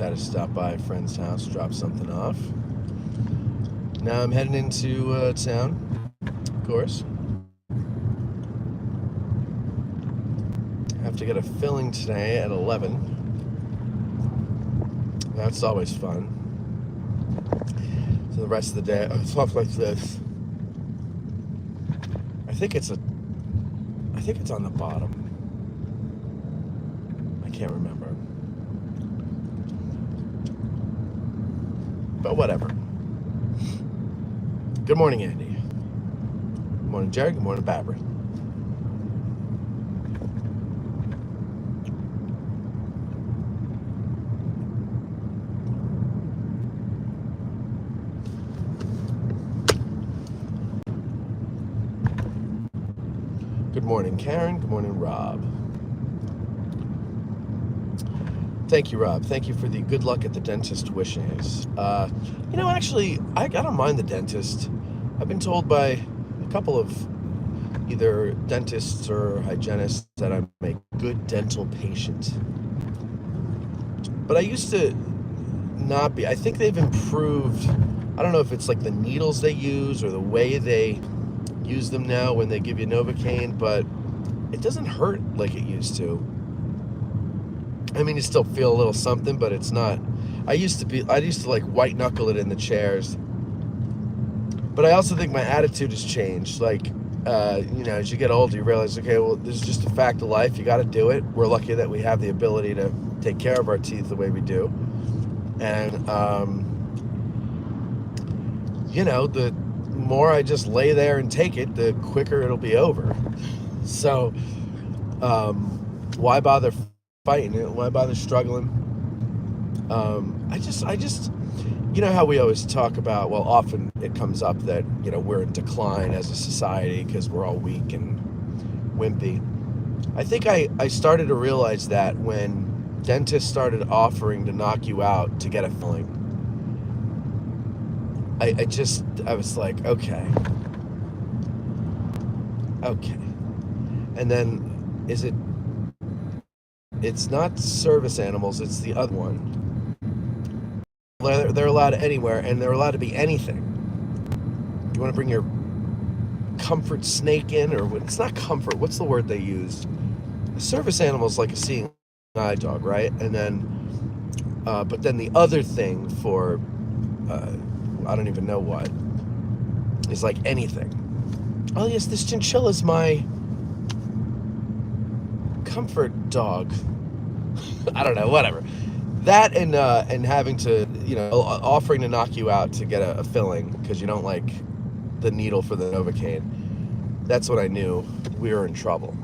had to stop by a friend's house, drop something off. Now I'm heading into town, of course. Have to get a filling today at 11. That's always fun. So the rest of the day, it's off like this. I think it's on the bottom. I can't remember. But whatever. Good morning, Andy. Good morning, Jared. Good morning, Barbara. Good morning, Karen. Good morning, Rob. Thank you, Rob. Thank you for the good luck at the dentist wishes. Actually, I don't mind the dentist. I've been told by a couple of either dentists or hygienists that I'm a good dental patient. But I used to not be. I think they've improved. I don't know if it's like the needles they use or the way they use them now when they give you Novocaine, but it doesn't hurt like it used to. I mean, you still feel a little something, but it's not. I used to like white knuckle it in the chairs. But I also think my attitude has changed. Like, as you get older, you realize, okay, well, this is just a fact of life. You got to do it. We're lucky that we have the ability to take care of our teeth the way we do. And, the more I just lay there and take it, the quicker it'll be over. So, why bother fighting it? Why bother struggling? I just, how we always talk about, well, often it comes up that, we're in decline as a society because we're all weak and wimpy. I think I started to realize that when dentists started offering to knock you out to get a filling. I was like, okay. And then, it's not service animals, it's the other one. They're allowed anywhere, and they're allowed to be anything. You want to bring your comfort snake in, or it's not comfort, what's the word they used? A service animal is like a seeing eye dog, right? And then, but then the other thing for, I don't even know what, is like anything. Oh yes, this chinchilla's my comfort dog. I don't know, whatever. That and having to, offering to knock you out to get a filling because you don't like the needle for the Novocaine. That's when I knew we were in trouble.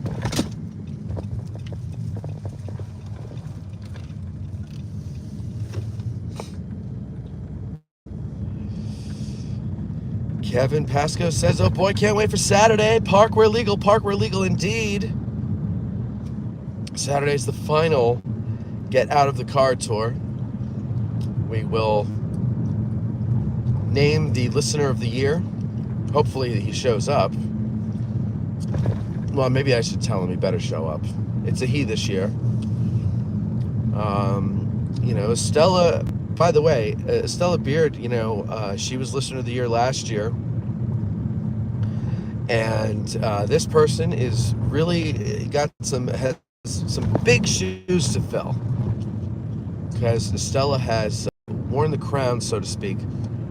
Kevin Pasco says, oh boy, can't wait for Saturday. Park where legal indeed. Saturday's the final Get Out of the Car tour. We will name the listener of the year. Hopefully he shows up. Well, maybe I should tell him he better show up. It's a he this year. Estella, by the way, Estella Beard, she was listener of the year last year. And this person is really got some big shoes to fill. Because Estella has worn the crown, so to speak,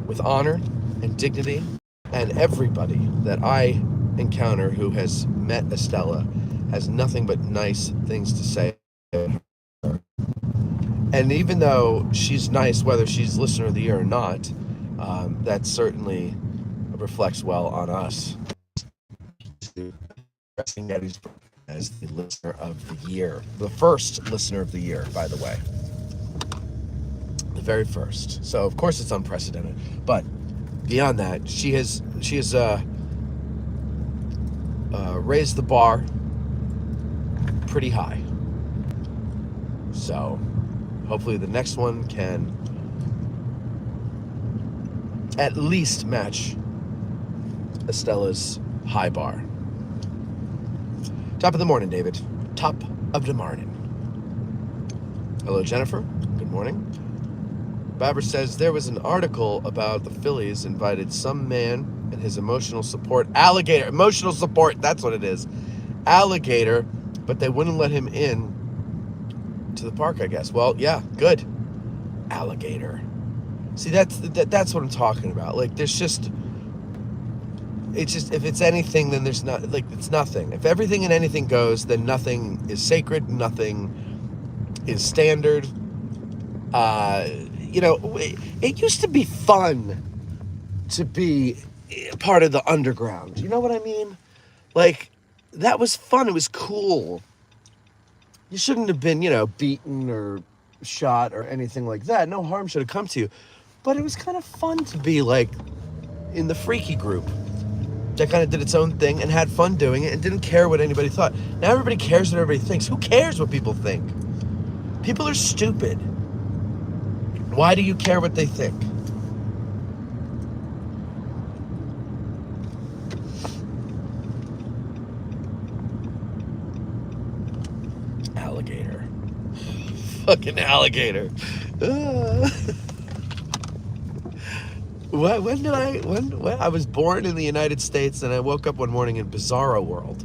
with honor and dignity. And everybody that I encounter who has met Estella has nothing but nice things to say about her. And even though she's nice, whether she's listener of the year or not, that certainly reflects well on us. As the listener of the year. The first listener of the year, by the way. The very first. So, of course, it's unprecedented. But beyond that, she has raised the bar pretty high. So, hopefully the next one can at least match Estella's high bar. Top of the morning, David. Top of the morning. Hello, Jennifer. Good morning. Babber says there was an article about the Phillies invited some man and his emotional support alligator, that's what it is, alligator, but they wouldn't let him in to the park, I guess. Well, yeah, good. Alligator. See, that's what I'm talking about. Like, it's just, if it's anything, then there's not, like, it's nothing. If everything and anything goes, then nothing is sacred, nothing is standard. It used to be fun to be part of the underground. You know what I mean? Like, that was fun. It was cool. You shouldn't have been, beaten or shot or anything like that. No harm should have come to you. But it was kind of fun to be, like, in the freaky group that kind of did its own thing and had fun doing it and didn't care what anybody thought. Now everybody cares what everybody thinks. Who cares what people think? People are stupid. Why do you care what they think? Alligator. Fucking alligator. When I was born in the United States and I woke up one morning in Bizarro World.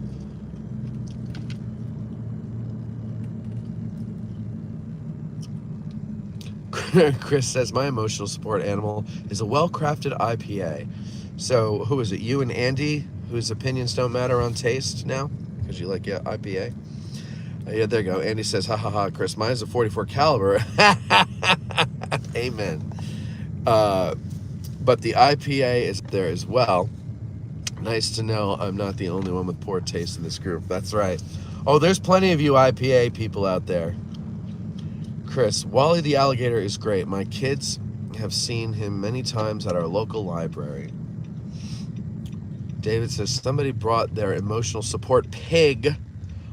Chris says, my emotional support animal is a well-crafted IPA. So, who is it? You and Andy, whose opinions don't matter on taste now? Because you like, IPA? Yeah, there you go. Andy says, ha ha ha, Chris, mine is a 44 caliber. Amen. But the IPA is there as well. Nice to know I'm not the only one with poor taste in this group. That's right. Oh, there's plenty of you IPA people out there. Chris, Wally the alligator is great. My kids have seen him many times at our local library. David says, somebody brought their emotional support pig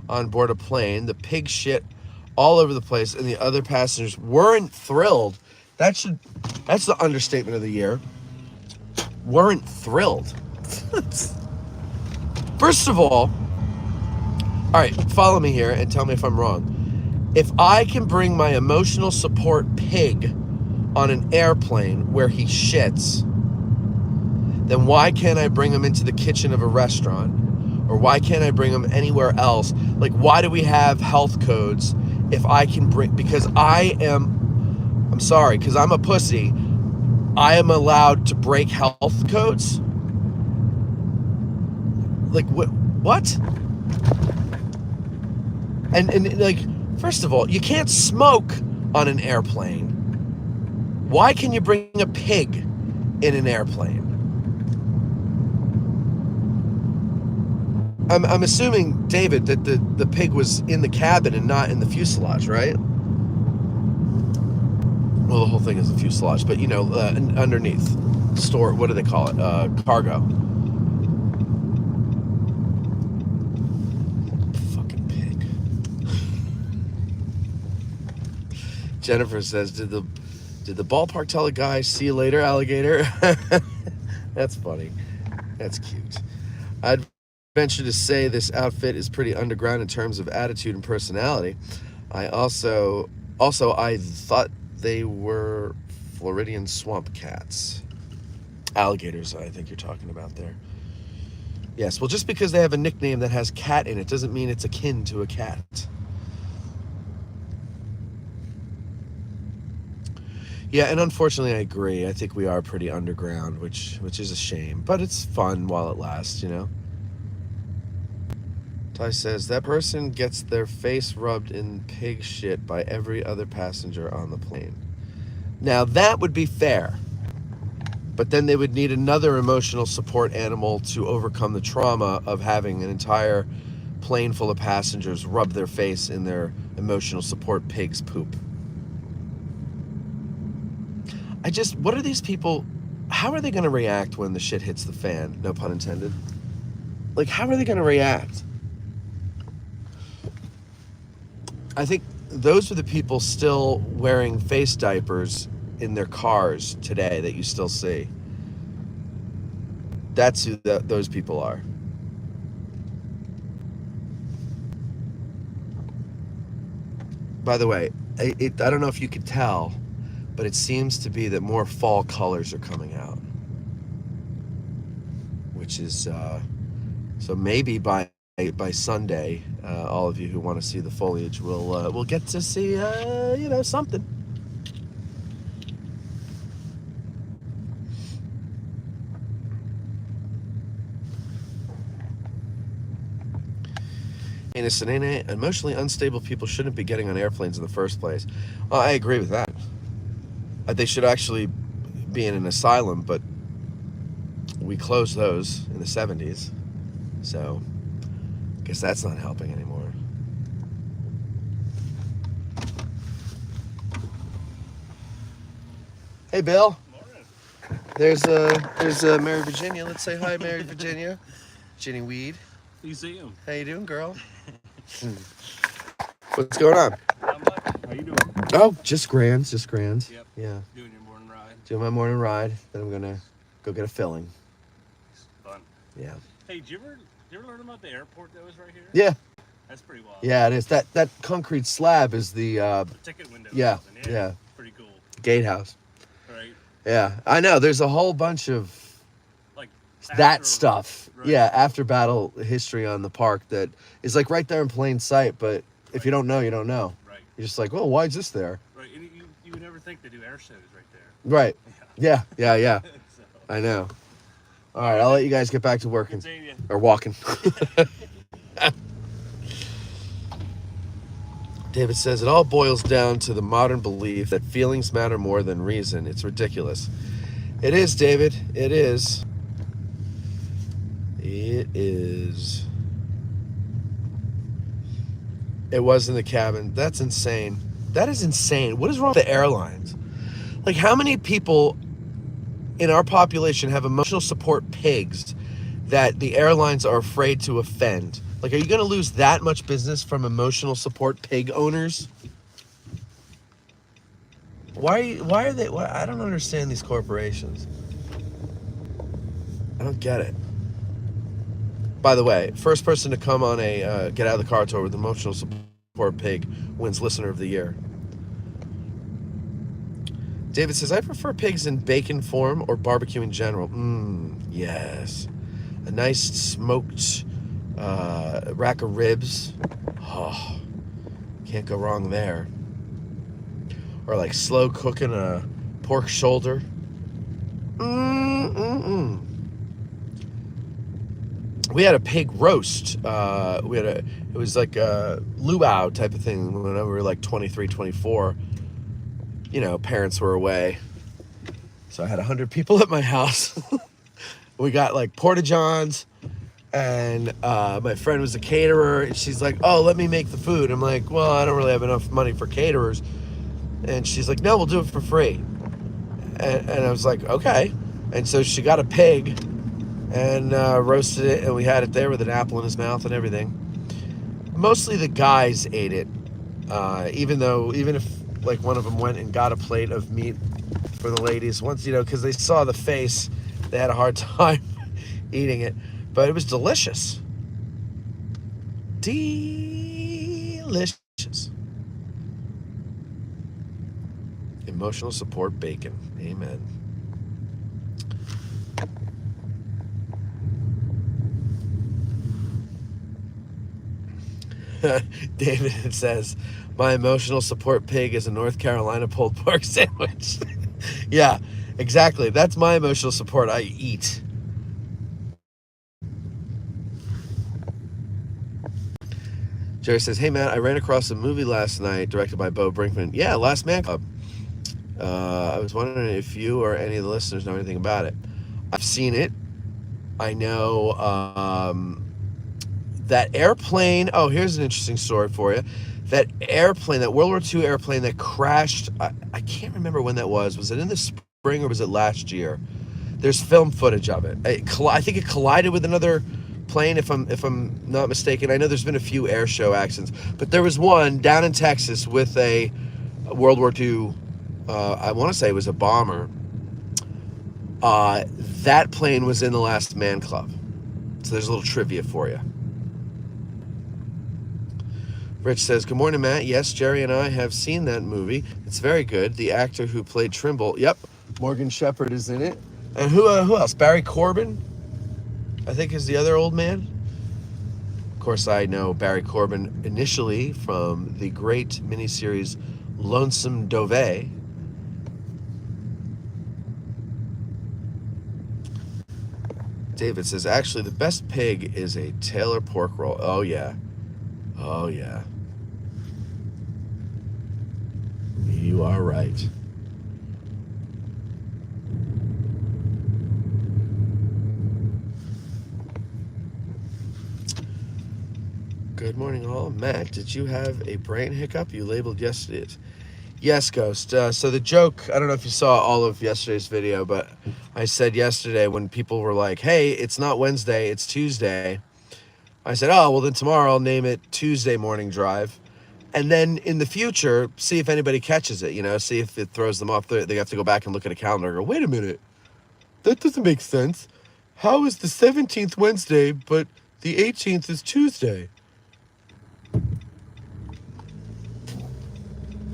on board a plane. The pig shit all over the place, and the other passengers weren't thrilled. That's the understatement of the year. Weren't thrilled. First of all right, follow me here and tell me if I'm wrong. If I can bring my emotional support pig on an airplane where he shits, then why can't I bring him into the kitchen of a restaurant? Or why can't I bring him anywhere else? Like, why do we have health codes if I can bring, because I'm sorry, because I'm a pussy, I am allowed to break health codes? Like, what? And like, first of all, you can't smoke on an airplane. Why can you bring a pig in an airplane? I'm assuming, David, that the pig was in the cabin and not in the fuselage, right? Well, the whole thing is a fuselage, but underneath, store, what do they call it? Cargo. Fucking pig. Jennifer says, did the ballpark tell a guy, see you later, alligator? That's funny. That's cute. I'd venture to say this outfit is pretty underground in terms of attitude and personality. I thought they were Floridian swamp cats. Alligators, I think you're talking about there. Yes, well, just because they have a nickname that has cat in it doesn't mean it's akin to a cat. Yeah, and unfortunately, I agree. I think we are pretty underground, which is a shame. But it's fun while it lasts, Ty says, that person gets their face rubbed in pig shit by every other passenger on the plane. Now, that would be fair. But then they would need another emotional support animal to overcome the trauma of having an entire plane full of passengers rub their face in their emotional support pig's poop. What are these people, how are they going to react when the shit hits the fan? No pun intended. Like, how are they going to react? I think those are the people still wearing face diapers in their cars today that you still see. That's who those people are. By the way, I don't know if you could tell, but it seems to be that more fall colors are coming out, which is so maybe by Sunday, all of you who want to see the foliage will get to see something. Emotionally unstable people shouldn't be getting on airplanes in the first place. Well, I agree with that. They should actually be in an asylum, but we closed those in the 70s, so I guess that's not helping anymore. Hey, Bill. Morning. There's Mary Virginia. Let's say hi, Mary Virginia. Jenny Weed. You see him. How you doing, girl? What's going on? Not much. How you doing? Oh, just grand. Yep. Yeah. Doing your morning ride. Doing my morning ride. Then I'm gonna go get a filling. Fun. Yeah. Hey, did you ever learn about the airport that was right here? Yeah. That's pretty wild. Yeah, it is. That concrete slab is the The ticket window. yeah. Yeah. Pretty cool. gatehouse. Right. Yeah, I know. There's a whole bunch of Like that stuff. Right. Yeah, after battle history on the park that is like right there in plain sight. But if you don't know, you don't know. Right. You're just like, well, why is this there? Right. And you would never think they do air shows right there. Right. Yeah. Yeah. So, I know. All right, I'll let you guys get back to working good seeing you. or walking. David says, it all boils down to the modern belief that feelings matter more than reason. It's ridiculous. It is, David. It is. It is. It was in the cabin. That's insane. That is insane. What is wrong with the airlines? Like, how many people in our population have emotional support pigs that the airlines are afraid to offend? Like, are you going to lose that much business from emotional support pig owners? Why are they? I don't understand these corporations. I don't get it. By the way, first person to come on a Get Out of the Car tour with emotional support pig wins Listener of the Year. David says, I prefer pigs in bacon form or barbecue in general. Yes. A nice smoked rack of ribs. Oh, can't go wrong there. Or like slow cooking a pork shoulder. We had a pig roast. It was like a luau type of thing when we were like 23, 24. You know, parents were away. So I had 100 people at my house. We got like porta-johns, and my friend was a caterer, and she's like, oh, let me make the food. I'm like, well, I don't really have enough money for caterers. And she's like, no, we'll do it for free. And I was like, okay. And so she got a pig and roasted it, and we had it there with an apple in his mouth and everything. Mostly the guys ate it, even if like one of them went and got a plate of meat for the ladies once, because they saw the face, they had a hard time eating it, but it was delicious. Delicious. Emotional support bacon. Amen. David says, my emotional support pig is a North Carolina pulled pork sandwich. Yeah, exactly. That's my emotional support. I eat. Jerry says, hey, Matt, I ran across a movie last night directed by Bo Brinkman. Yeah, Last Man Club. I was wondering if you or any of the listeners know anything about it. I've seen it. I know that airplane. Oh, here's an interesting story for you. That airplane, that World War II airplane that crashed, I can't remember when that was. Was it in the spring or was it last year? There's film footage of it. I think it collided with another plane, if I'm not mistaken. I know there's been a few air show accidents, but there was one down in Texas with a World War II, I want to say it was a bomber. That plane was in the Last Man Club. So there's a little trivia for you. Rich says, good morning, Matt. Yes, Jerry and I have seen that movie. It's very good. The actor who played Trimble, yep, Morgan Shepherd is in it. And who else? Barry Corbin, I think, is the other old man. Of course, I know Barry Corbin initially from the great miniseries Lonesome Dove. David says, actually, the best pig is a Taylor pork roll. Oh, yeah. Oh, yeah. You are right. Good morning, all. Matt, did you have a brain hiccup? You labeled yesterday. Yes, Ghost. So the joke, I don't know if you saw all of yesterday's video, but I said yesterday when people were like, hey, it's not Wednesday, it's Tuesday. I said, oh, well, then tomorrow I'll name it Tuesday Morning Drive. And then in the future, see if anybody catches it, see if it throws them off. They have to go back and look at a calendar and go, wait a minute, that doesn't make sense. How is the 17th Wednesday, but the 18th is Tuesday?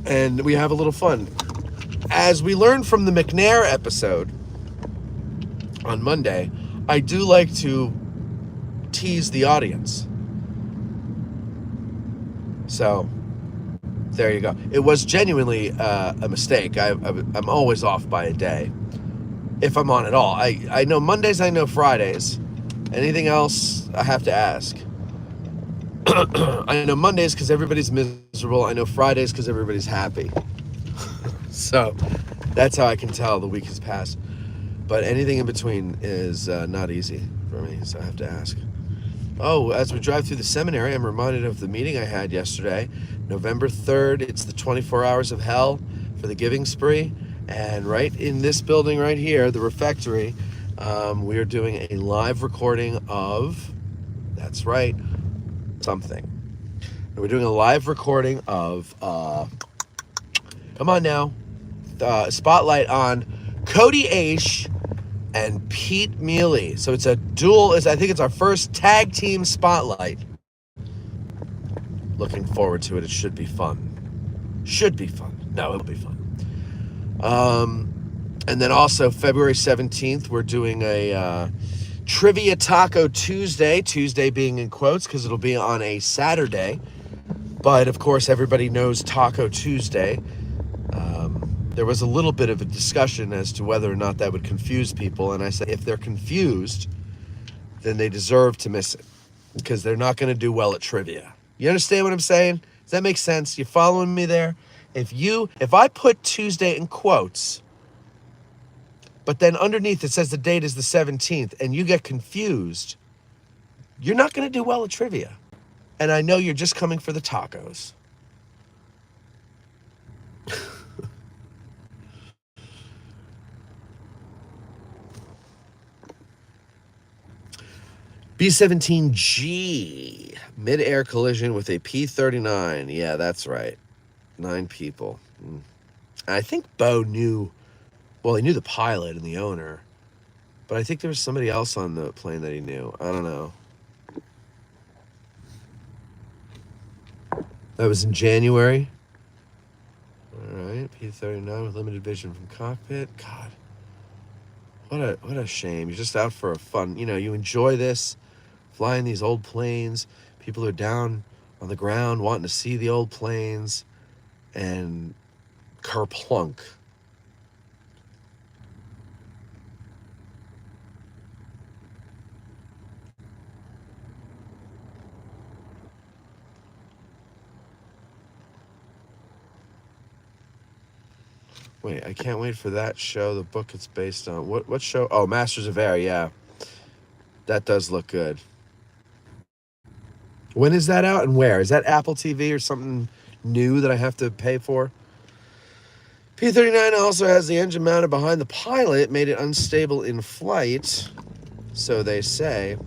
And we have a little fun. As we learned from the McNair episode on Monday, I do like to tease the audience. So there you go. It was genuinely a mistake. I'm always off by a day, if I'm on at all. I know Mondays, I know Fridays. Anything else, I have to ask. I know Mondays because everybody's miserable. I know Fridays because everybody's happy. So that's how I can tell the week has passed. But anything in between is not easy for me, so I have to ask. Oh, as we drive through the seminary, I'm reminded of the meeting I had yesterday. November 3rd, it's the 24 Hours of Hell for the Giving Spree. And right in this building right here, the refectory, we are doing a live recording of, that's right, something. And we're doing a live recording of, come on now, spotlight on Cody Aish and Pete Mealy. So it's a dual, I think it's our first tag team spotlight. Looking forward to it. It should be fun. Should be fun. No, it'll be fun. And then also February 17th, we're doing a Trivia Taco Tuesday. Tuesday being in quotes because it'll be on a Saturday. But of course, everybody knows Taco Tuesday. There was a little bit of a discussion as to whether or not that would confuse people. And I said, if they're confused, then they deserve to miss it because they're not going to do well at trivia. You understand what I'm saying? Does that make sense? You following me there? If I put Tuesday in quotes, but then underneath it says the date is the 17th and you get confused, you're not going to do well at trivia. And I know you're just coming for the tacos. B-17G, mid-air collision with a P-39. Yeah, that's right. 9 people. And I think Bo knew, well, he knew the pilot and the owner, but I think there was somebody else on the plane that he knew. I don't know. That was in January. All right, P-39 with limited vision from cockpit. God, what a shame. You're just out for a fun, you enjoy this. Flying these old planes, people are down on the ground wanting to see the old planes, and kerplunk. Wait, I can't wait for that show, the book it's based on. What show? Oh, Masters of Air, yeah. That does look good. When is that out and where? Is that Apple TV or something new that I have to pay for? P-39 also has the engine mounted behind the pilot, made it unstable in flight, so they say.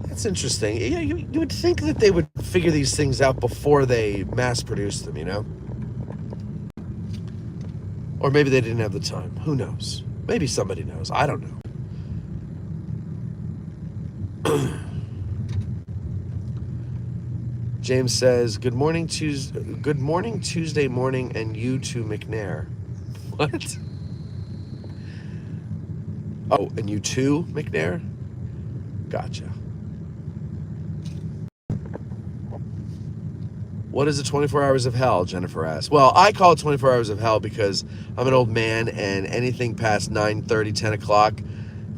That's interesting. You would think that they would figure these things out before they mass produce them, Or maybe they didn't have the time. Who knows? Maybe somebody knows. I don't know. James says, Good morning Tuesday morning, and you to McNair." What? Oh, and you too, McNair? Gotcha. What is the 24 hours of hell? Jennifer asks. Well, I call it 24 hours of hell because I'm an old man, and anything past 9:30, 10 o'clock,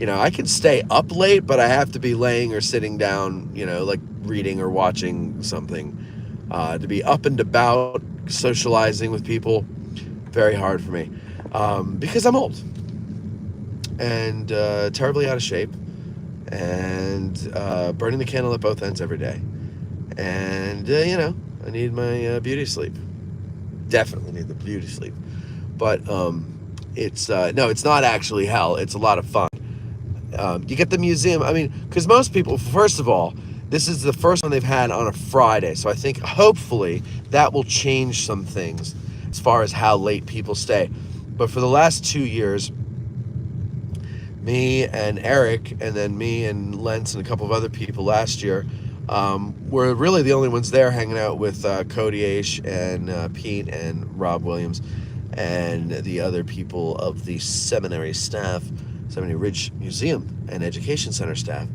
I can stay up late, but I have to be laying or sitting down, like reading or watching something. To be up and about, socializing with people, very hard for me. Because I'm old and terribly out of shape, and burning the candle at both ends every day. And, I need my beauty sleep. Definitely need the beauty sleep. But it's not actually hell. It's a lot of fun. You get the museum. I mean, because most people, first of all, this is the first one they've had on a Friday. So I think hopefully that will change some things as far as how late people stay. But for the last 2 years, me and Eric, and then me and Lentz and a couple of other people last year, were really the only ones there, hanging out with Cody Aish and Pete and Rob Williams and the other people of the seminary staff, Seminary Ridge Museum and Education Center staff.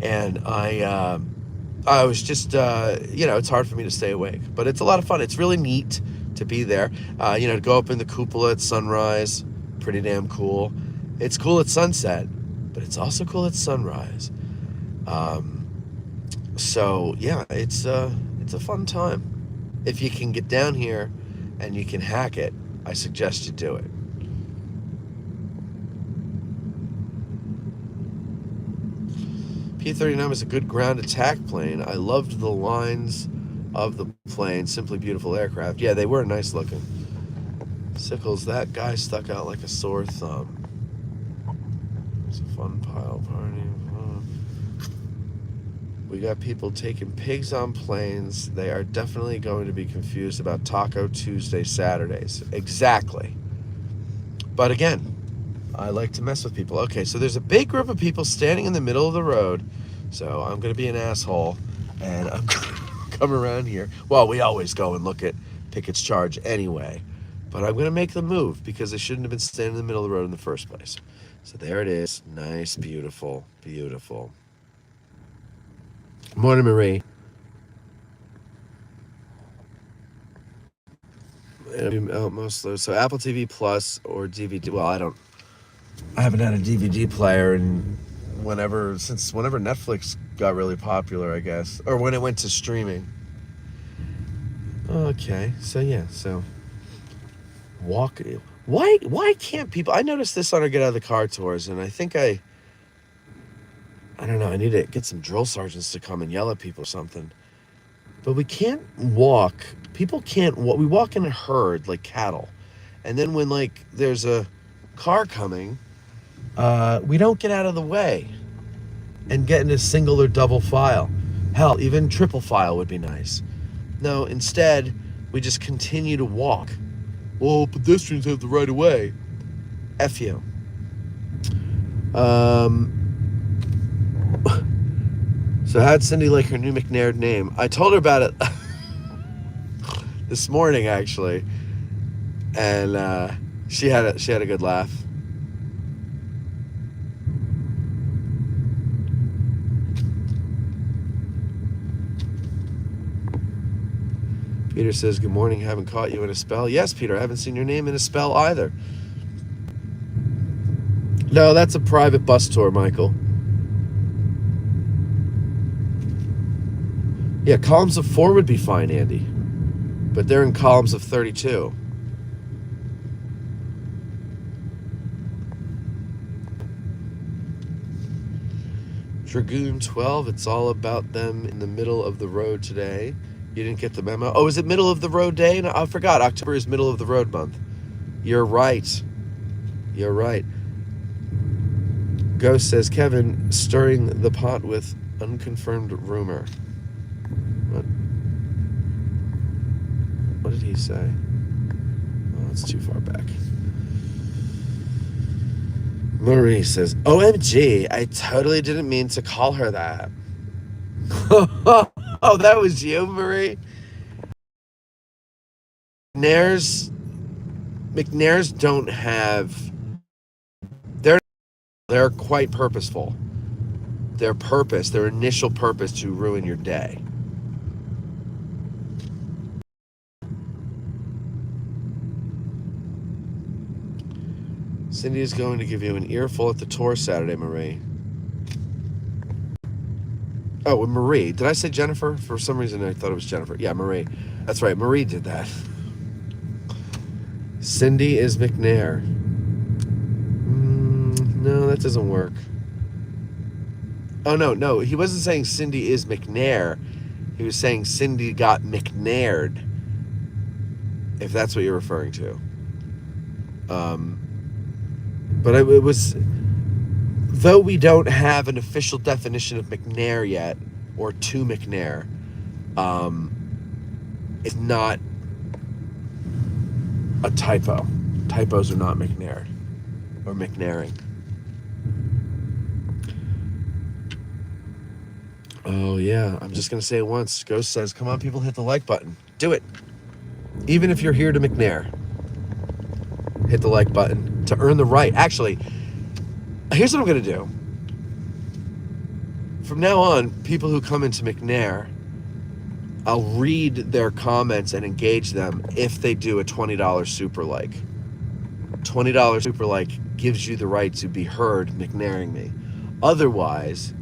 And I was just, it's hard for me to stay awake, but it's a lot of fun. It's really neat to be there, to go up in the cupola at sunrise, pretty damn cool. It's cool at sunset, but it's also cool at sunrise. So yeah, it's a fun time. If you can get down here and you can hack it, I suggest you do it. P-39 was a good ground attack plane. I loved the lines of the plane. Simply beautiful aircraft. Yeah, they were nice looking. Sickles, that guy stuck out like a sore thumb. It's a fun pile party. We got people taking pigs on planes. They are definitely going to be confused about Taco Tuesday Saturdays. Exactly. But again, I like to mess with people. Okay, so there's a big group of people standing in the middle of the road. So I'm going to be an asshole, and I'm going to come around here. Well, we always go and look at Pickett's charge anyway. But I'm going to make them move because they shouldn't have been standing in the middle of the road in the first place. So there it is. Nice, beautiful, beautiful. Morning, Marie. So Apple TV Plus or DVD. Well, I haven't had a DVD player whenever Netflix got really popular, I guess, or when it went to streaming. Okay, so why can't people? I noticed this on our Get Out of the Car tours, and I think I don't know, I need to get some drill sergeants to come and yell at people or something. But we can't walk. People can't walk. We walk in a herd like cattle. And then when there's a car coming, we don't get out of the way and get into single or double file. Hell, even triple file would be nice. No, instead, we just continue to walk. Well, pedestrians have the right of way. F you. So how'd Cindy like her new McNair name? I told her about it this morning, actually, and she had a good laugh. Peter says, "Good morning. Haven't caught you in a spell." Yes, Peter, I haven't seen your name in a spell either. No, that's a private bus tour, Michael. Yeah, columns of 4 would be fine, Andy. But they're in columns of 32. Dragoon 12, it's all about them in the middle of the road today. You didn't get the memo? Oh, is it middle of the road day? No, I forgot. October is middle of the road month. You're right. You're right. Ghost says, Kevin, stirring the pot with unconfirmed rumor. What did he say? Oh, it's too far back. Marie says, OMG, I totally didn't mean to call her that. Oh, that was you, Marie. McNairs McNairs don't have. They're they're quite purposeful. Their initial purpose to ruin your day. Cindy is going to give you an earful at the tour Saturday, Marie. Oh, Marie. Did I say Jennifer? For some reason, I thought it was Jennifer. Yeah, Marie. That's right. Marie did that. Cindy is McNair. No, that doesn't work. Oh, no. He wasn't saying Cindy is McNair. He was saying Cindy got McNaired, if that's what you're referring to. But it was, though we don't have an official definition of McNair yet, or to McNair, it's not a typo. Typos are not McNair or McNairing. Oh, yeah. I'm just going to say it once. Ghost says, come on, people, hit the like button. Do it. Even if you're here to McNair, hit the like button to earn the right. Actually, here's what I'm going to do. From now on, people who come into McNair, I'll read their comments and engage them if they do a $20 super like. $20 super like gives you the right to be heard McNairing me. Otherwise,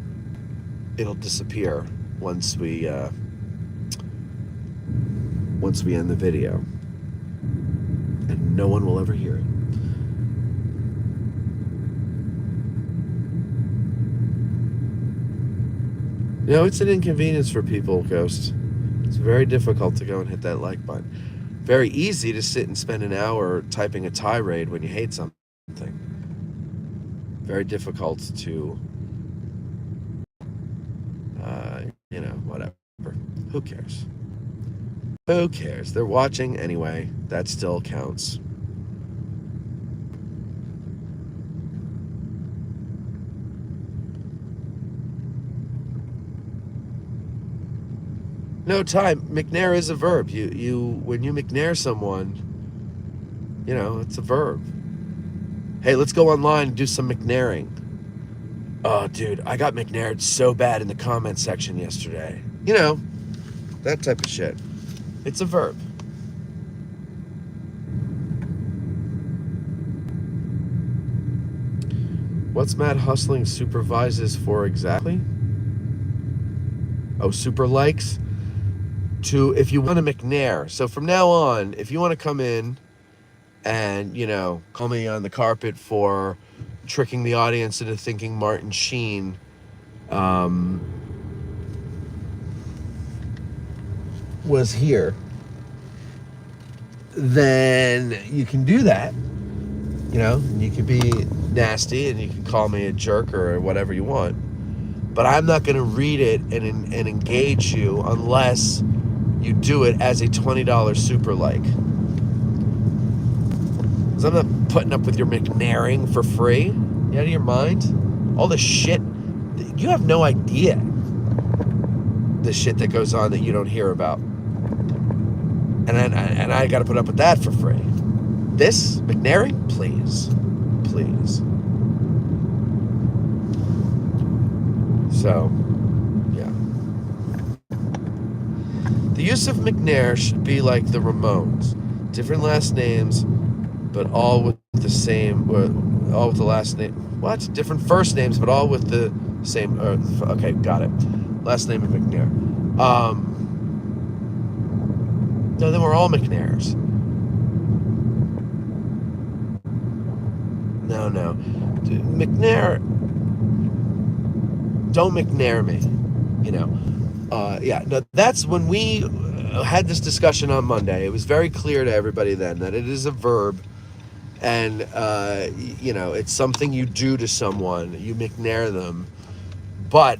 it'll disappear once we end the video, and no one will ever hear it. You know, it's an inconvenience for people, Ghost. It's very difficult to go and hit that like button. Very easy to sit and spend an hour typing a tirade when you hate something. Very difficult to, whatever. Who cares? Who cares? They're watching anyway. That still counts. No, time. McNair is a verb. You when you McNair someone, it's a verb. Hey, let's go online and do some McNairing. Oh, dude, I got McNaired so bad in the comment section yesterday. That type of shit. It's a verb. What's Matt Hustling supervises for exactly? Oh, super likes? If you want to McNair. So from now on, if you want to come in and, call me on the carpet for tricking the audience into thinking Martin Sheen was here, then you can do that. You can be nasty and you can call me a jerk or whatever you want. But I'm not going to read it and engage you unless you do it as a $20 super like. Because I'm not putting up with your McNairing for free. You out of your mind? All the shit. You have no idea the shit that goes on that you don't hear about. And I got to put up with that for free. This, McNairing? Please. Please. So, yeah. The use of McNair should be like the Ramones. Different last names, but all with the same, all with the last name. What? Different first names, but all with the same. Okay, got it. Last name of McNair. No, then we're all McNairs. No. McNair. Don't McNair me. Yeah. No, that's when we had this discussion on Monday. It was very clear to everybody then that it is a verb. And, it's something you do to someone. You McNair them. But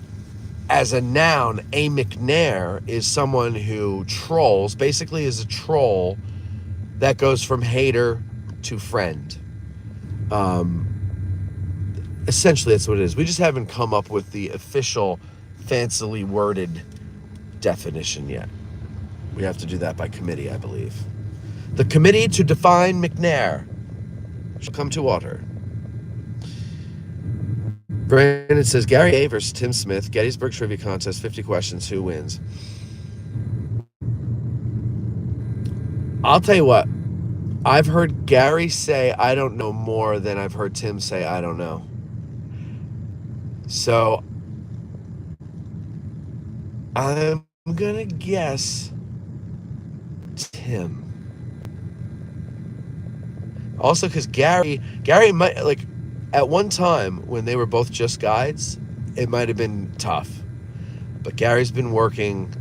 as a noun, a McNair is someone who trolls, basically is a troll that goes from hater to friend. Essentially, that's what it is. We just haven't come up with the official, fancily worded definition yet. We have to do that by committee, I believe. The committee to define McNair shall come to order. Brandon says, Gary A versus Tim Smith, Gettysburg Trivia Contest, 50 questions, who wins? I'll tell you what, I've heard Gary say, I don't know, more than I've heard Tim say, I don't know. So I'm going to guess Tim. Also, because Gary might, like, at one time when they were both just guides, it might have been tough. But Gary's been working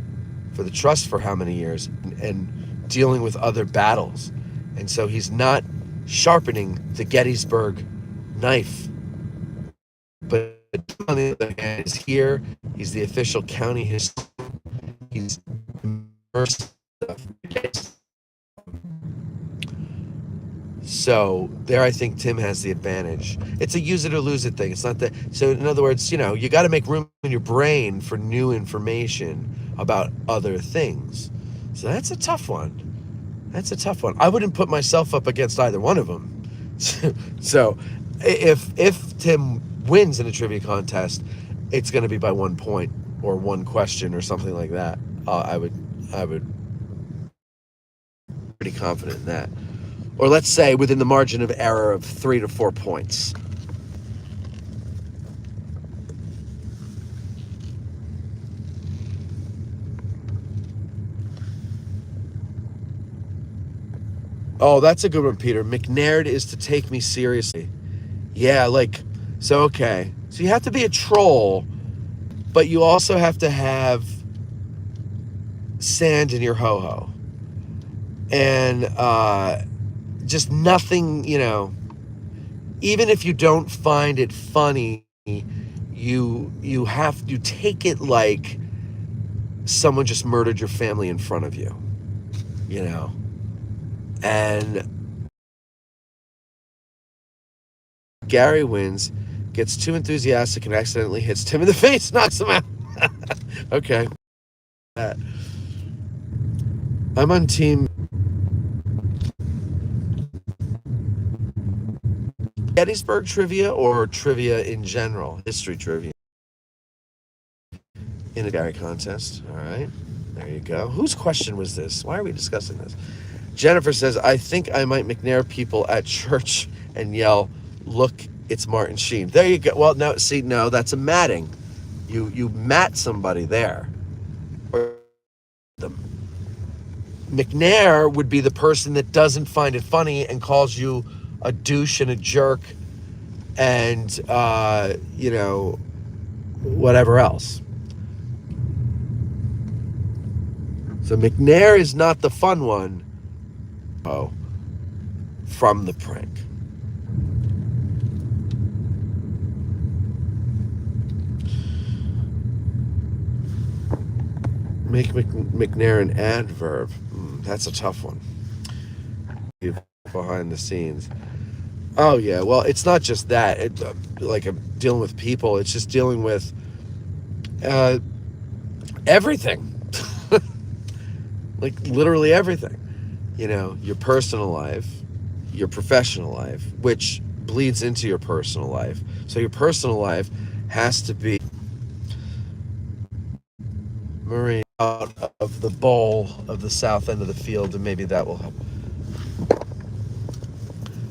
for the trust for how many years and dealing with other battles. And so he's not sharpening the Gettysburg knife. But on the other hand, he's here. He's the official county historian. He's immersed in the case. So there, I think Tim has the advantage. It's a use it or lose it thing. It's not that. So in other words, you know, you got to make room in your brain for new information about other things. So that's a tough one. That's a tough one. I wouldn't put myself up against either one of them. So if Tim wins in a trivia contest, it's going to be by 1 point or one question or something like that. I would pretty confident in that. Or let's say within the margin of error of 3 to 4 points. Oh, that's a good one, Peter. McNair is to take me seriously. Yeah, like, so okay. So you have to be a troll, but you also have to have sand in your ho-ho. And just nothing, you know, even if you don't find it funny, you take it like someone just murdered your family in front of you, you know. And Gary wins, gets too enthusiastic and accidentally hits Tim in the face, knocks him out. Okay. I'm on team Gettysburg trivia or trivia in general, history trivia in a Gary contest. All right, there you go. Whose question was this? Why are we discussing this? Jennifer says, I think I might McNair people at church and yell, look, it's Martin Sheen. There you go. Well, no, see, no, that's a matting. You mat somebody there. Or them. McNair would be the person that doesn't find it funny and calls you a douche and a jerk and, you know, whatever else. So McNair is not the fun one. Oh, from the prank. Make McNair an adverb. That's a tough one. Behind the scenes. Oh yeah, well, it's not just that. Like I'm dealing with people. It's just dealing with everything. Like literally everything. You know, your personal life, your professional life, which bleeds into your personal life. So your personal life has to be Marie out of the bowl of the south end of the field, and maybe that will help.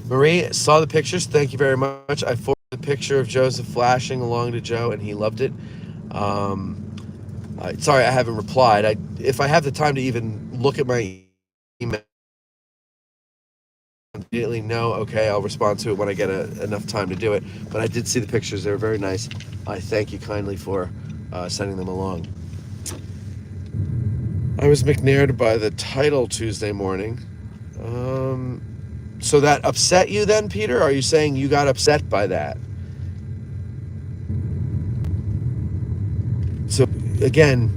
Marie saw the pictures. Thank you very much. I forwarded the picture of Joseph flashing along to Joe, and he loved it. Sorry, I haven't replied. If I have the time to even look at my email, immediately know, okay, I'll respond to it when I get enough time to do it. But I did see the pictures. They were very nice. I thank you kindly for sending them along. I was McNaired by the title Tuesday morning. So that upset you then, Peter? Are you saying you got upset by that? So again,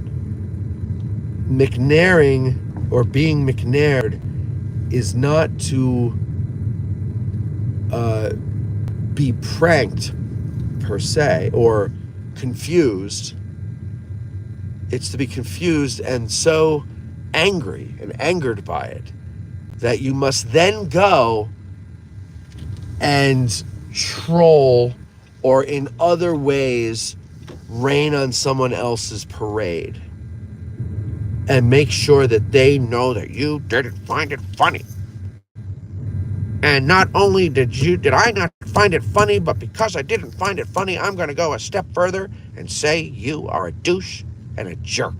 McNairing or being McNaired is not to be pranked per se or confused. It's to be confused and so angry and angered by it that you must then go and troll or in other ways rain on someone else's parade and make sure that they know that you didn't find it funny. And not only did I not find it funny, but because I didn't find it funny, I'm going to go a step further and say you are a douche and a jerk.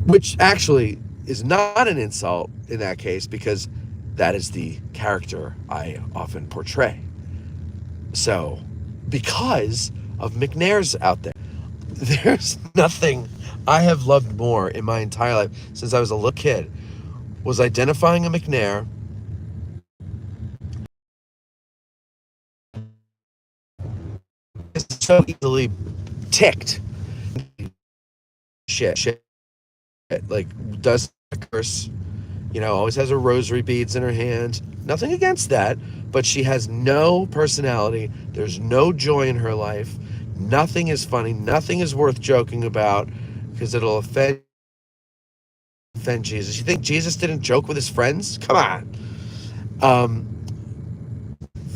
Which actually is not an insult in that case, because that is the character I often portray. So, because of McNairs out there, there's nothing I have loved more in my entire life since I was a little kid was identifying a McNair, so easily ticked. Shit. Like, does curse, always has her rosary beads in her hand. Nothing against that, but she has no personality. There's no joy in her life. Nothing is funny. Nothing is worth joking about because it'll offend Jesus. You think Jesus didn't joke with his friends? Come on.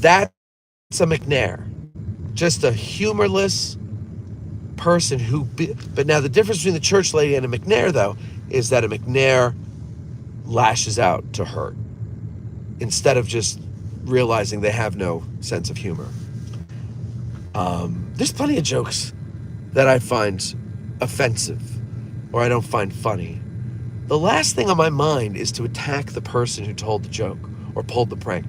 That's a McNair. Just a humorless person but now the difference between the church lady and a McNair, though, is that a McNair lashes out to hurt instead of just realizing they have no sense of humor. There's plenty of jokes that I find offensive or I don't find funny. The last thing on my mind is to attack the person who told the joke or pulled the prank.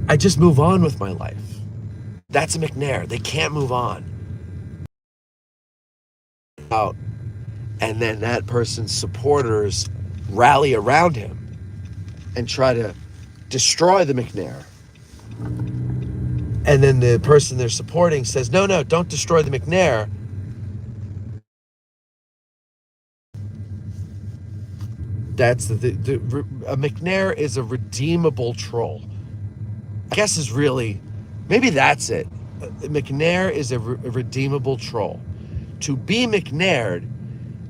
I just move on with my life. That's a McNair. They can't move on. Out, and then that person's supporters rally around him and try to destroy the McNair. And then the person they're supporting says, no, don't destroy the McNair. That's a McNair is a redeemable troll. I guess is really, maybe that's it. McNair is a redeemable troll. To be McNaired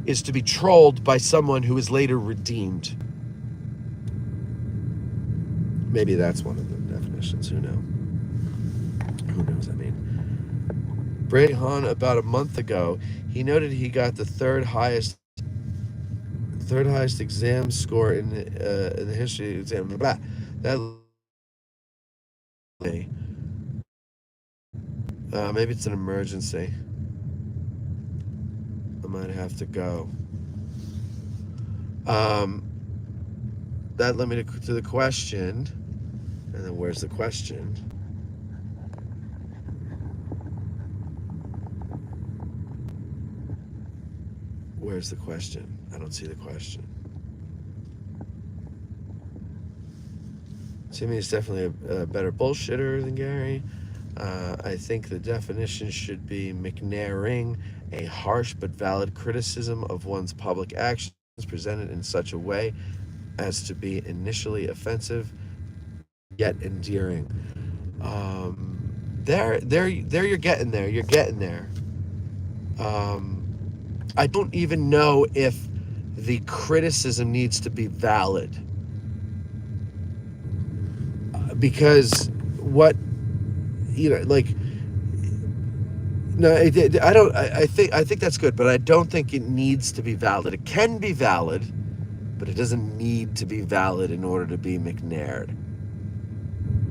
is to be trolled by someone who is later redeemed. Maybe that's one of the definitions. Who knows? Brady Hahn, about a month ago, he noted he got the third highest exam score in the history exam. Blah, that maybe it's an emergency. I might have to go. That led me to the question. And then where's the question? Where's the question? I don't see the question. Timmy is definitely a better bullshitter than Gary. I think the definition should be McNairing, a harsh but valid criticism of one's public actions presented in such a way as to be initially offensive yet endearing. There you're getting there. You're getting there. I don't even know if the criticism needs to be valid. Because what, no, I don't. I think that's good, but I don't think it needs to be valid. It can be valid, but it doesn't need to be valid in order to be McNaired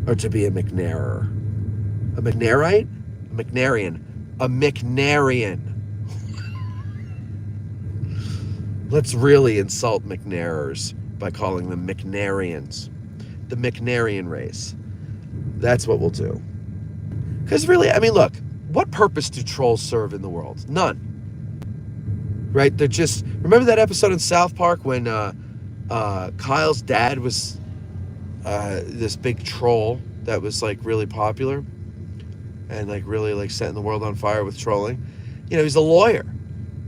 or to be a McNairer. A McNairite, a McNairian, a McNairian. Let's really insult McNairers by calling them McNairians. The McNairian race. That's what we'll do. Because really, look, what purpose do trolls serve in the world? None. Right? They're just... Remember that episode in South Park when Kyle's dad was this big troll that was really popular and really setting the world on fire with trolling? He's a lawyer,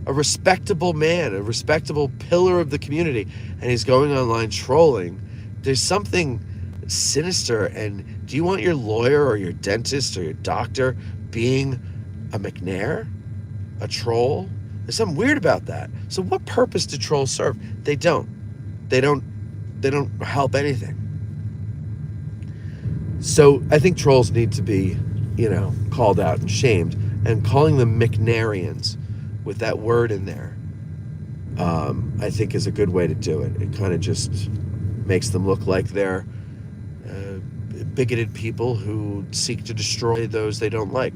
a respectable man, a respectable pillar of the community, and he's going online trolling. There's something sinister. And do you want your lawyer or your dentist or your doctor being a McNair? a troll. There's something weird about that. So what purpose do trolls serve? They don't. They don't help anything. So I think trolls need to be, called out and shamed. And calling them McNairians with that word in there, I think is a good way to do it. It kind of just makes them look like they're bigoted people who seek to destroy those they don't like.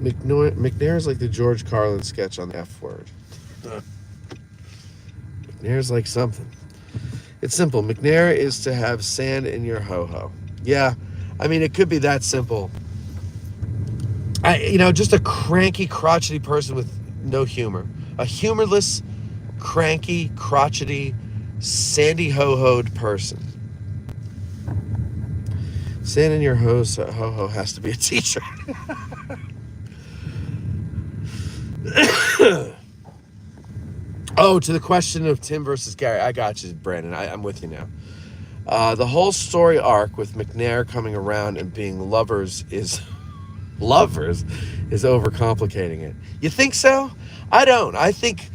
McNair is like the George Carlin sketch on the F word. McNair's like something. It's simple. McNair is to have sand in your ho-ho. Yeah, I mean, it could be that simple. Just a cranky, crotchety person with no humor. A humorless, cranky, crotchety, sandy ho-hoed person. Sand in your ho-ho has to be a t-shirt. Oh, to the question of Tim versus Gary. I got you, Brandon. I'm with you now. The whole story arc with McNair coming around and being lovers is overcomplicating it. You think so? I don't. I think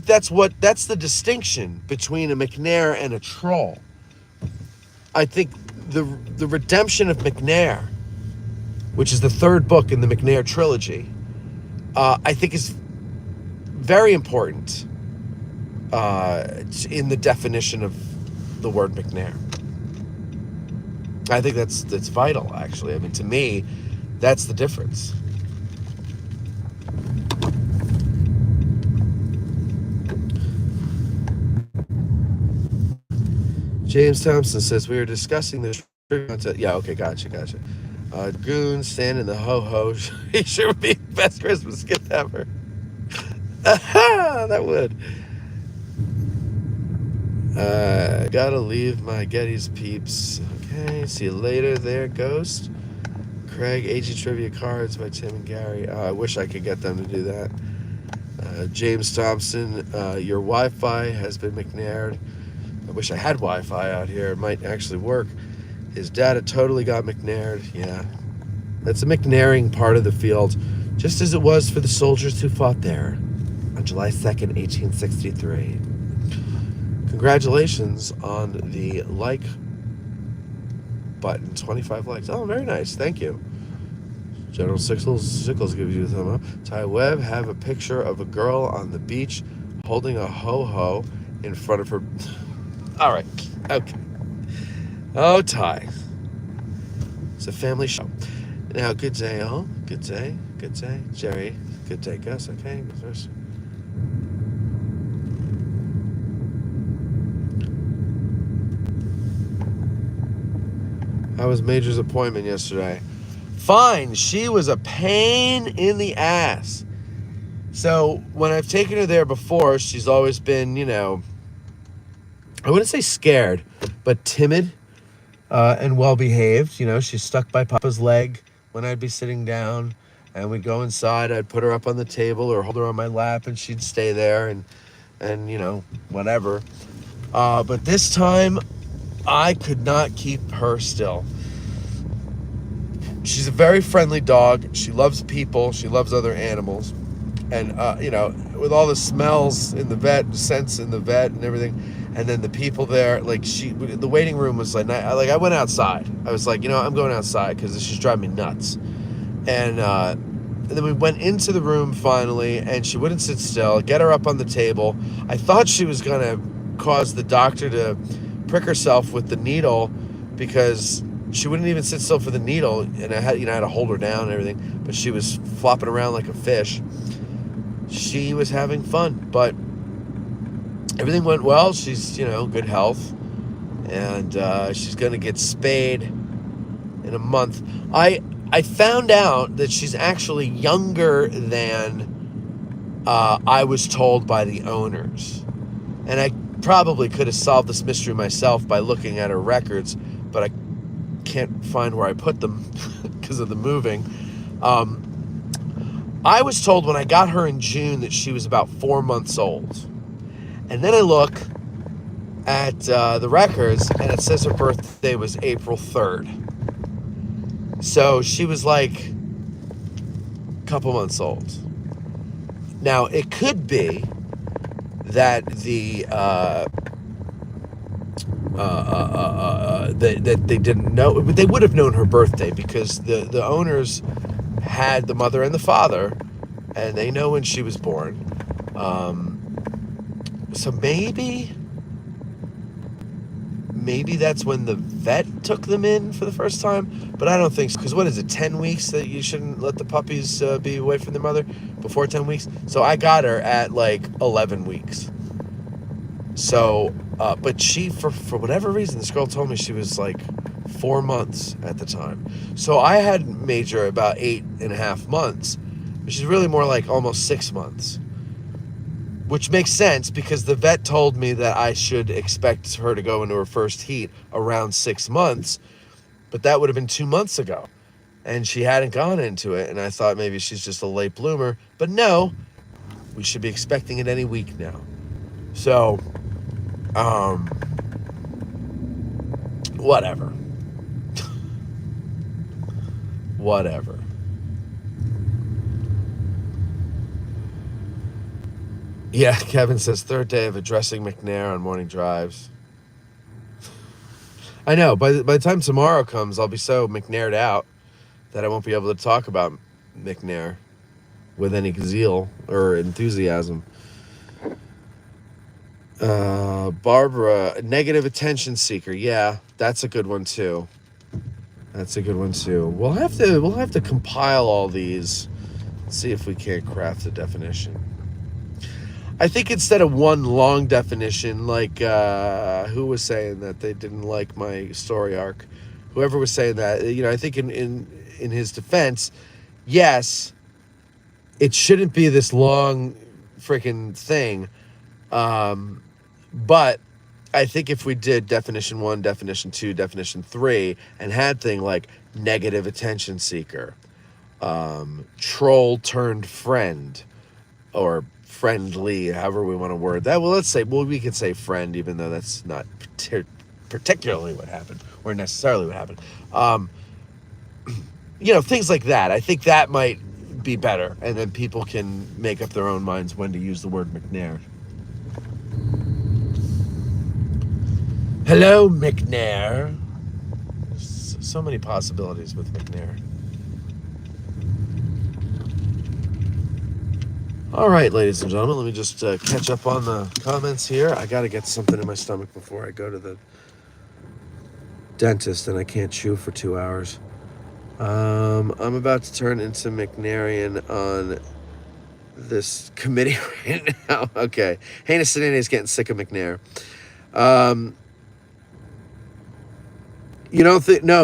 that's the distinction between a McNair and a troll. I think the redemption of McNair, which is the third book in the McNair trilogy, I think is very important in the definition of the word McNair. I think that's vital, actually. I mean, to me, that's the difference. James Thompson says, we were discussing the content. Yeah, okay, gotcha. Goon, Sand, and the ho-ho. He sure would be the best Christmas gift ever. That would. Gotta leave my Getty's peeps. Okay, see you later there, Ghost. Craig, AG Trivia Cards by Tim and Gary. I wish I could get them to do that. James Thompson, your Wi-Fi has been McNaired. I wish I had Wi-Fi out here. It might actually work. His data totally got McNaired. Yeah. That's the McNairing part of the field, just as it was for the soldiers who fought there on July 2nd, 1863. Congratulations on the like button. 25 likes. Oh, very nice. Thank you. General Sickles gives you a thumb up. Ty Webb have a picture of a girl on the beach holding a ho-ho in front of her. All right. Okay. Oh, Ty. It's a family show. Now, good day, all. Good day. Jerry, good day, Gus. Okay. How was Major's appointment yesterday? Fine. She was a pain in the ass. So when I've taken her there before, she's always been, I wouldn't say scared, but timid and well-behaved. She's stuck by Papa's leg when I'd be sitting down, and we'd go inside. I'd put her up on the table or hold her on my lap, and she'd stay there and whatever. But this time, I could not keep her still. She's a very friendly dog. She loves people. She loves other animals. And, with all the smells in the vet, scents in the vet and everything, and then the people there, the waiting room was I went outside. I was like, I'm going outside because she's driving me nuts. And then we went into the room finally, and she wouldn't sit still. Get her up on the table. I thought she was going to cause the doctor to prick herself with the needle because she wouldn't even sit still for the needle, and I had to hold her down and everything, but she was flopping around like a fish. She was having fun, but everything went well. She's, good health, and she's going to get spayed in a month. I found out that she's actually younger than I was told by the owners, and I probably could have solved this mystery myself by looking at her records, but I can't find where I put them because of the moving. I was told when I got her in June that she was about 4 months old. And then I look at the records, and it says her birthday was April 3rd. So she was like a couple months old. Now, it could be that that they didn't know, but they would have known her birthday because the owners had the mother and the father, and they know when she was born. So maybe that's when the vet took them in for the first time, but I don't think so. Because what is it, 10 weeks that you shouldn't let the puppies be away from their mother before 10 weeks? So I got her at like 11 weeks. So, but she, for whatever reason, this girl told me she was like 4 months at the time. So I had Major about 8.5 months, but she's really more like almost 6 months. Which makes sense because the vet told me that I should expect her to go into her first heat around 6 months, but that would have been 2 months ago. And she hadn't gone into it, and I thought maybe she's just a late bloomer. But no, we should be expecting it any week now. So, whatever. Whatever. Yeah, Kevin says third day of addressing McNair on morning drives. I know. By the time tomorrow comes, I'll be so McNaired out that I won't be able to talk about McNair with any zeal or enthusiasm. Barbara, negative attention seeker. Yeah, that's a good one too. That's a good one too. We'll have to compile all these, see if we can't craft a definition. I think instead of one long definition, like who was saying that they didn't like my story arc, whoever was saying that, I think in his defense, yes, it shouldn't be this long freaking thing, but I think if we did definition 1, definition 2, definition 3, and had thing like negative attention seeker, troll turned friend, or friendly, however we want to word that. Well, we could say friend, even though that's not particularly what happened, or necessarily what happened. Things like that. I think that might be better, and then people can make up their own minds when to use the word McNair. Hello, McNair. So many possibilities with McNair. All right, ladies and gentlemen, let me just catch up on the comments here. I got to get something in my stomach before I go to the dentist, and I can't chew for 2 hours. I'm about to turn into McNairian on this committee right now. Okay. Heinous Sedane is getting sick of McNair. No,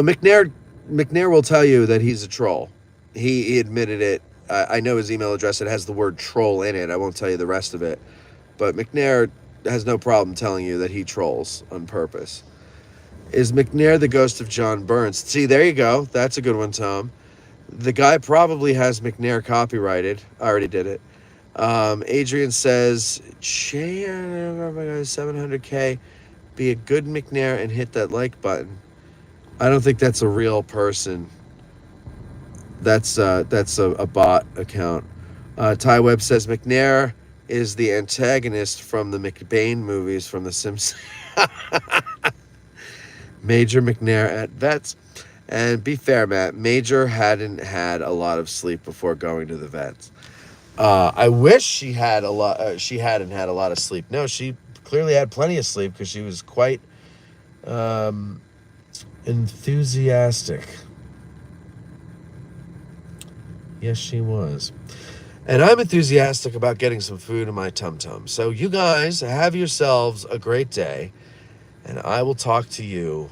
McNair will tell you that he's a troll. He admitted it. I know his email address. It has the word troll in it. I won't tell you the rest of it. But McNair has no problem telling you that he trolls on purpose. Is McNair the ghost of John Burns? See, there you go. That's a good one, Tom. The guy probably has McNair copyrighted. I already did it. Adrian says, 700K. Be a good McNair and hit that like button. I don't think that's a real person. That's a bot account. Ty Webb says McNair is the antagonist from the McBain movies from The Simpsons. Major McNair at vets. And be fair, Matt, Major hadn't had a lot of sleep before going to the vets. I wish she hadn't had a lot of sleep. No, she clearly had plenty of sleep because she was quite enthusiastic. Yes, she was. And I'm enthusiastic about getting some food in my tum-tum. So you guys have yourselves a great day, and I will talk to you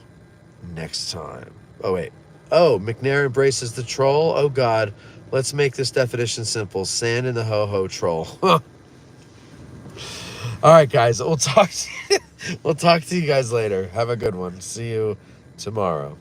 next time. Oh, wait. Oh, McNair embraces the troll? Oh, God. Let's make this definition simple. Sand in the ho-ho troll. All right, guys. We'll talk to you guys later. Have a good one. See you tomorrow.